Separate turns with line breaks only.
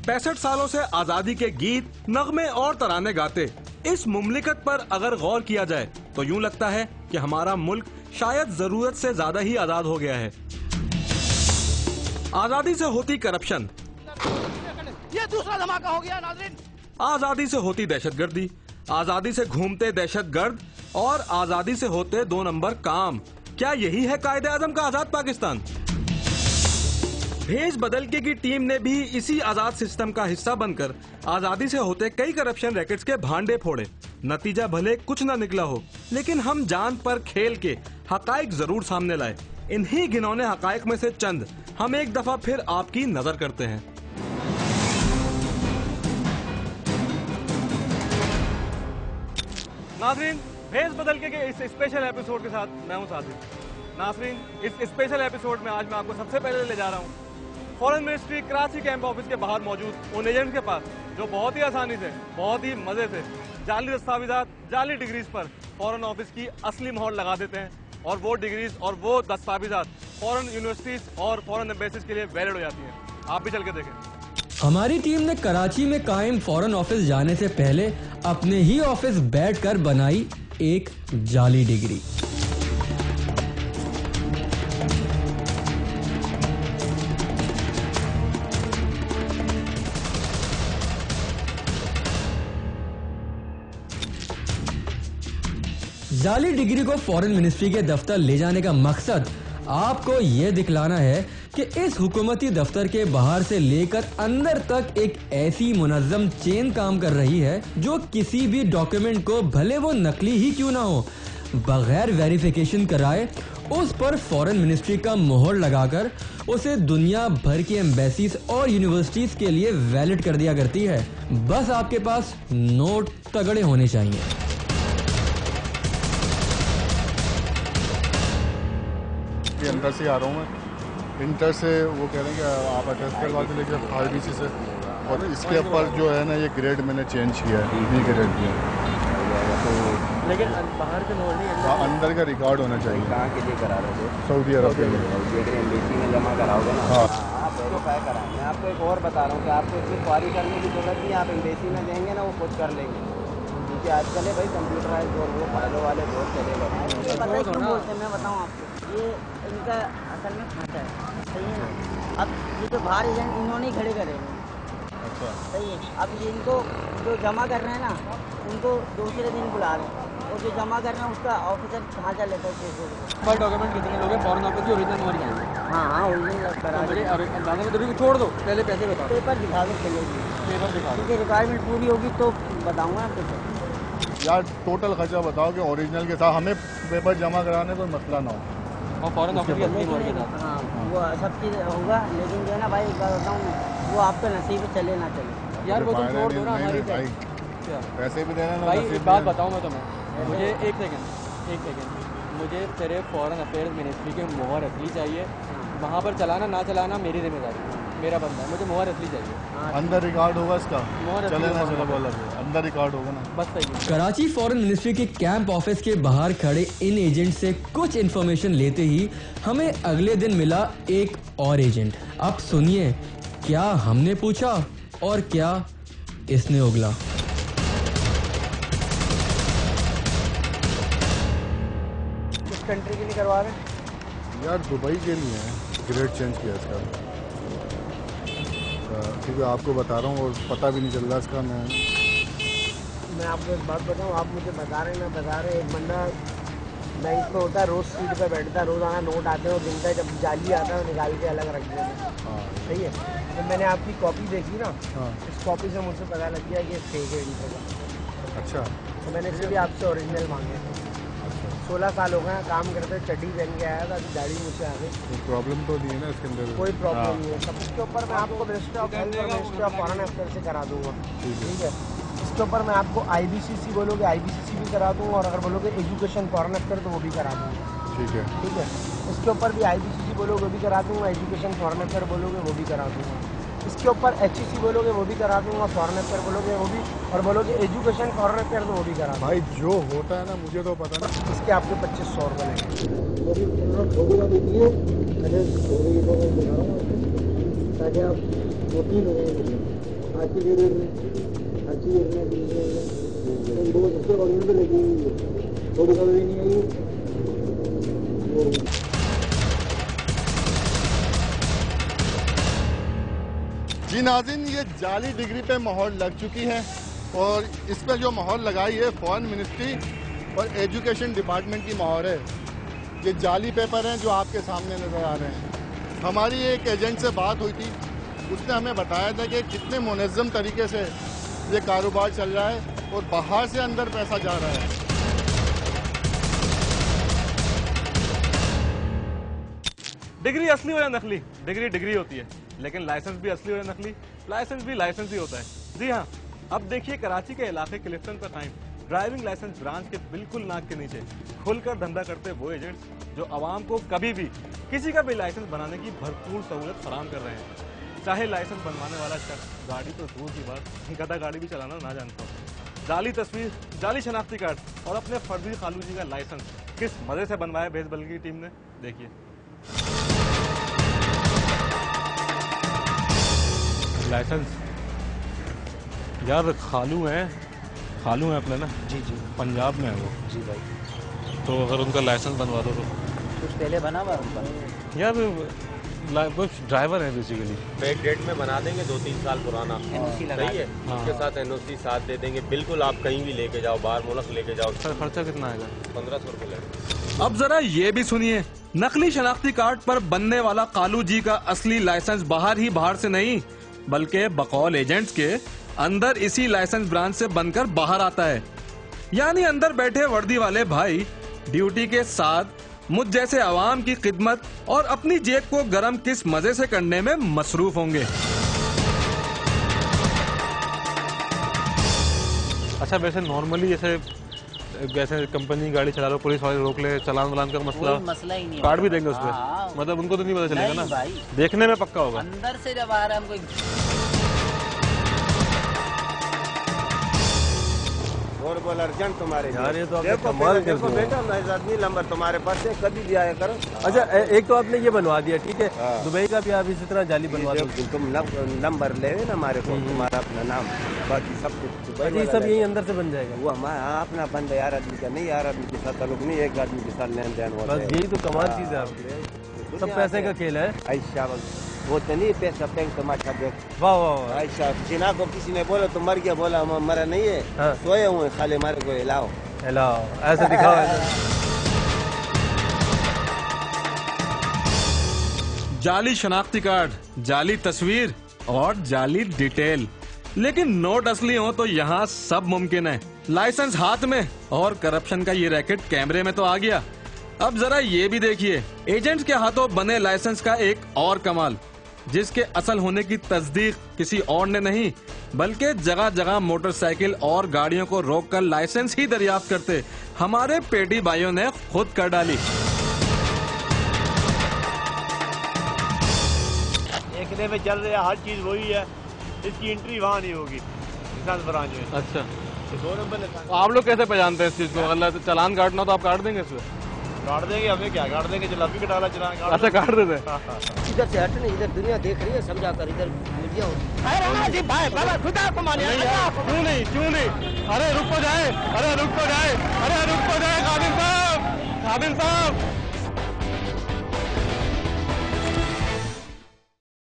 65 सालों से आजादी के गीत, नगमे और तराने गाते इस मुमलिकत पर अगर गौर किया जाए तो यूं लगता है कि हमारा मुल्क शायद जरूरत से ज्यादा ही आजाद हो गया है। आजादी से होती करप्शन,
ये दूसरा धमाका हो गया नाज़रीन।
आजादी से होती दहशतगर्दी, आजादी से घूमते दहशतगर्द और आजादी से होते 2 नंबर काम। क्या यही है कायदे आजम का आजाद पाकिस्तान? भेज बदलके की टीम ने भी इसी आजाद सिस्टम का हिस्सा बनकर आजादी से होते कई करप्शन रैकेट्स के भांडे फोड़े। नतीजा भले कुछ न निकला हो, लेकिन हम जान पर खेल के हकाइक जरूर सामने लाए। इन्हीं घिनौने हकाइक में से चंद हम एक दफा फिर आपकी नजर करते हैं। नाज़रीन, भेज बदलके के इस स्पेशल एपिसोड के साथ मैं हूं साजिद। नाज़रीन, इस स्पेशल एपिसोड में आज मैं आपको सबसे पहले ले जा रहा हूं foreign ministry Karachi camp office के बाहर मौजूद उन एजेंट्स के पास जो बहुत ही आसानी से, बहुत ही मजे से जाली दस्तावेजात, जाली डिग्रीज पर फॉरेन ऑफिस की असली मोहर लगा देते हैं और वो डिग्रीज और वो दस्तावेजात फॉरेन यूनिवर्सिटीज और फॉरेन एम्बेसीज के लिए वैलिड हो जाती हैं। आप भी चल के देखें।
हमारी टीम ने कराची में कायम फॉरेन ऑफिस जाने से पहले अपने ही ऑफिस बैठकर बनाई एक जाली डिग्री। जाली डिग्री को फॉरेन मिनिस्ट्री के दफ्तर ले जाने का मकसद आपको ये दिखलाना है कि इस हुकूमती दफ्तर के बाहर से लेकर अंदर तक एक ऐसी मुनज़्ज़म चेन काम कर रही है जो किसी भी डॉक्यूमेंट को, भले वो नकली ही क्यों ना हो, बगैर वेरिफिकेशन कराए उस पर फॉरेन मिनिस्ट्री का मोहर लगाकर उसे दुनिया भर की एम्बेसीज और यूनिवर्सिटीज के लिए वैलिड कर दिया करती है। बस आपके पास नोट तगड़े होने चाहिए।
अंदर से आ रहा हूँ मैं, इंटर से वो कह रहे हैं कि आप अटेस्ट करवा के लेके आरबीसी से, और इसके ऊपर जो है ना ये ग्रेड मैंने चेंज किया है, बी ग्रेड किया तो, लेकिन बाहर से अंदर का रिकॉर्ड होना चाहिए।
कहाँ के लिए करा रहे थे?
सऊदी अरब के लिए।
एम्बेसी में जमा कराओगे ना?
हाँ,
आप वेरीफाई कराएं। मैं आपको एक और बता रहा हूँ कि आपको इतनी क्वारी करने की जरूरत नहीं है। आप एम्बेसी में देंगे ना, वो खुद कर लेंगे, क्योंकि आजकल है भाई कंप्यूटराइज और वो फाइलों वाले बहुत चलेगा।
मैं बताऊँ आपको, ये इनका असल में खाता है, सही है ना। अब ये जो बाहर एजेंट इन्होंने ही खड़े करे हैं,
अच्छा
सही है। अब ये इनको जो जमा कर रहे हैं ना, उनको दूसरे दिन बुला रहे हैं, और जो जमा कर रहे हैं उसका ऑफिसर कहाँ चल लेता है।
पर डॉक्यूमेंट कितने लोग हैं फॉरेन ऑफिस की ओरिजिनल मोहर हैं?
हाँ ओरिजिनल करा
में छोड़ दो, पहले पैसे बताओ।
पेपर दिखा दो, चलेगी
पेपर दिखा दो,
क्योंकि रिक्वायरमेंट पूरी होगी तो बताऊँगा आपको।
यार टोटल खर्चा बताओ कि ओरिजिनल के साथ हमें पेपर जमा कराने कोई मसला ना हो,
और फॉरेन ऑफिस की असली मोहर के साथ।
हाँ वो सब चीज़ होगा, लेकिन जो है ना भाई एक बात बताऊँ, वो आपका नसीब चले ना चले।
यार वो तो छोड़ दो ना हमारी
पैसे भी देना
भाई। एक बात बताऊँ मैं तुम्हें, मुझे एक सेकंड, मुझे तेरे फॉरेन अफेयर्स मिनिस्ट्री की मोहर असली चाहिए। वहाँ पर चलाना ना चलाना मेरी जिम्मेदारी, मेरा बंदा है, मुझे मोहर असली चाहिए।
अंदर रिकॉर्ड होगा इसका,
चले
ना चले बोला अंदर रिकॉर्ड होगा ना,
बस सही है।
कराची फॉरेन मिनिस्ट्री के कैंप ऑफिस के बाहर खड़े इन एजेंट से कुछ इन्फॉर्मेशन लेते ही हमें अगले दिन मिला एक और एजेंट। अब सुनिए क्या हमने पूछा और क्या इसने उगला।
किस कंट्री के लिए करवा रहे हैं?
यार दुबई के लिए है, ग्रेड चेंज किया इसका, क्योंकि आपको बता रहा हूँ और पता भी नहीं चल रहा इसका।
मैं आपको एक बात बताऊँ, आप मुझे बता रहे हैं, मैं बता रहे, एक बंदा बैंक में होता है, रोज़ सीट पे बैठता है, रोज़ाना नोट आते हैं और दिन का जब जाली आता है निकाल के अलग रख देते हैं। सही है। तो मैंने आपकी कॉपी देखी ना, इस कॉपी से मुझसे पता लग गया कि फेक है इंटर का।
अच्छा,
तो मैंने इसलिए आपसे ओरिजिनल मांगे। 16 साल हो गए काम करते, चड्डी पहन के आया था, अभी दाढ़ी मुझसे आ गई।
कोई प्रॉब्लम तो नहीं है ना इसके अंदर?
कोई प्रॉब्लम नहीं है। सबके ऊपर मैं आपको मिनिस्ट्री ऑफ हेल्थ और मिनिस्ट्री ऑफ फॉरेन अफेयर से करा दूंगा, ठीक है। इसके ऊपर मैं आपको IBCC बोलोगे IBCC भी करा दूंगा, और अगर बोलोगे एजुकेशन फॉरेन अफेयर तो वो भी करा दूंगा,
ठीक है।
ठीक है। इसके ऊपर भी IBCC बोलोगे वो भी करा दूंगा, एजुकेशन फॉरेन अफेयर बोलोगे वो भी करा दूंगा। इसके ऊपर HEC बोलोगे वो भी करा दूंगा, फॉरेन अफेयर बोलोगे वो भी, और बोलोगे एजुकेशन फॉरेन अफेयर तो वो भी करा दूंगा।
भाई जो होता है ना मुझे तो पता नहीं।
इसके आपके 2500 रुपये लगेंगे। ताकि आप 2-3 लोगों को अच्छी रेट में अच्छी रेट में दो सबसे बढ़िया पे लगी हुई है, थोड़ी कभी नहीं आई।
जी नाज़रीन, ये जाली डिग्री पे मोहर लग चुकी है और इस पर जो मोहर लगाई है फॉरेन मिनिस्ट्री और एजुकेशन डिपार्टमेंट की मोहर है। ये जाली पेपर हैं जो आपके सामने नज़र आ रहे हैं। हमारी एक एजेंट से बात हुई थी, उसने हमें बताया था कि कितने मुनज़्ज़म तरीके से ये कारोबार चल रहा है और बाहर से अंदर पैसा जा रहा है।
डिग्री असली हो या नकली, डिग्री डिग्री होती है, लेकिन लाइसेंस भी असली हो या नकली, लाइसेंस भी लाइसेंस ही होता है। जी हाँ, अब देखिए कराची के इलाके क्लिफ्टन पर कायम ड्राइविंग लाइसेंस ब्रांच के बिल्कुल नाक के नीचे खुलकर धंधा करते वो एजेंट्स जो आवाम को कभी भी किसी का भी लाइसेंस बनाने की भरपूर सहूलत फराहम कर रहे हैं। चाहे लाइसेंस बनवाने वाला शख्स गाड़ी तो दूर की बात गधा गाड़ी भी चलाना ना जानता हो। जाली तस्वीर, जाली शनाख्ती कार्ड और अपने फर्जी खालू जी का लाइसेंस किस मजे से बनवाया बेसबल की टीम ने, देखिए। लाइसेंस यार खालू हैं अपने ना।
जी जी
पंजाब में है वो।
जी भाई,
तो अगर उनका लाइसेंस बनवा दो तो
कुछ पहले बना हुआ उनका।
यार वो ड्राइवर है बेसिकली।
बैक डेट में बना देंगे 2-3 साल पुराना,
NOC लगा
सही है। उसके साथ NOC साथ दे देंगे, बिल्कुल आप कहीं भी लेके जाओ, बाहर मुल्क लेके जाओ।
सर खर्चा कितना आएगा?
1500 रुपये लगेगा।
अब जरा ये भी सुनिए, नकली शनाख्ती कार्ड पर बनने वाला कालू जी का असली लाइसेंस बाहर से नहीं बल्कि बकौल एजेंट्स के अंदर इसी लाइसेंस ब्रांच से बनकर बाहर आता है। यानी अंदर बैठे वर्दी वाले भाई ड्यूटी के साथ मुझ जैसे आवाम की खिदमत और अपनी जेब को गर्म किस मजे से करने में मसरूफ होंगे। अच्छा, वैसे नॉर्मली जैसे कंपनी गाड़ी चला लो, पुलिस वाले रोक ले, चालान वालान का
मसला ही नहीं,
कार्ड भी देंगे उसपे।
हाँ,
मतलब उनको तो नहीं पता चलेगा ना
भाई,
देखने में पक्का होगा।
अंदर से जब आ रहा है हमको।
और बोल अर्जेंट तुम्हारे
यार ये तो आपने
देखो
कमाल कर
देखो
दिया।
बेटा, मैं आदमी नंबर तुम्हारे पास है, कभी भी आया करो।
अच्छा एक तो आपने ये बनवा दिया, ठीक है। दुबई का भी आप इसी तरह जाली बनवा दो।
तुम नंबर ले ना हमारे को, तुम्हारा अपना नाम, बाकी सब कुछ
अच्छा, ये सब यही अंदर से बन जाएगा।
वो हमारा अपना बंद है यार, आदमी का नहीं, यार आदमी के साथ ताल्लुक नहीं, एक आदमी के साथ लेन देन होता है।
बस यही तो कमाल चीज है आपकी, सब पैसे का खेल है।
ऐसा वो तो नहीं पैसा बैंक तमाशा देख।
वाह वाह वाह।
ऐसा जिना को किसी ने बोला तो मर गया, बोला मरा नहीं है,
हाँ।
सोए हुए खाली मारे को हिलाओ।
हेलो, ऐसे दिखाओ ऐसे।
जाली शनाख्ती कार्ड, जाली तस्वीर और जाली डिटेल, लेकिन नोट असली हो तो यहाँ सब मुमकिन है। लाइसेंस हाथ में और करप्शन का ये रैकेट कैमरे में तो आ गया। अब जरा ये भी देखिए एजेंट्स के हाथों बने लाइसेंस का एक और कमाल, जिसके असल होने की तस्दीक किसी और ने नहीं बल्कि जगह जगह मोटरसाइकिल और गाड़ियों को रोककर लाइसेंस ही दरियाफ्त करते हमारे पेटी भाइयों ने खुद कर डाली।
देखने में चल रहा है, हर चीज वही है, इसकी एंट्री वहाँ नहीं होगी लाइसेंस ब्रांच में।
अच्छा,
2 नंबर
आप लोग कैसे पहचानते हैं इस चीज को? अगर चालान काटना तो आप काट देंगे इसमें?
काट देंगे, हमें क्या काट देंगे, जब अभी कटाला चलान काट।
अच्छा, काट देते हैं।
इधर से हट नहीं, इधर दुनिया देख रही है, समझा कर इधर मीडिया हो।
क्यों नहीं? अरे रुक तो जाए, कादिर साहब,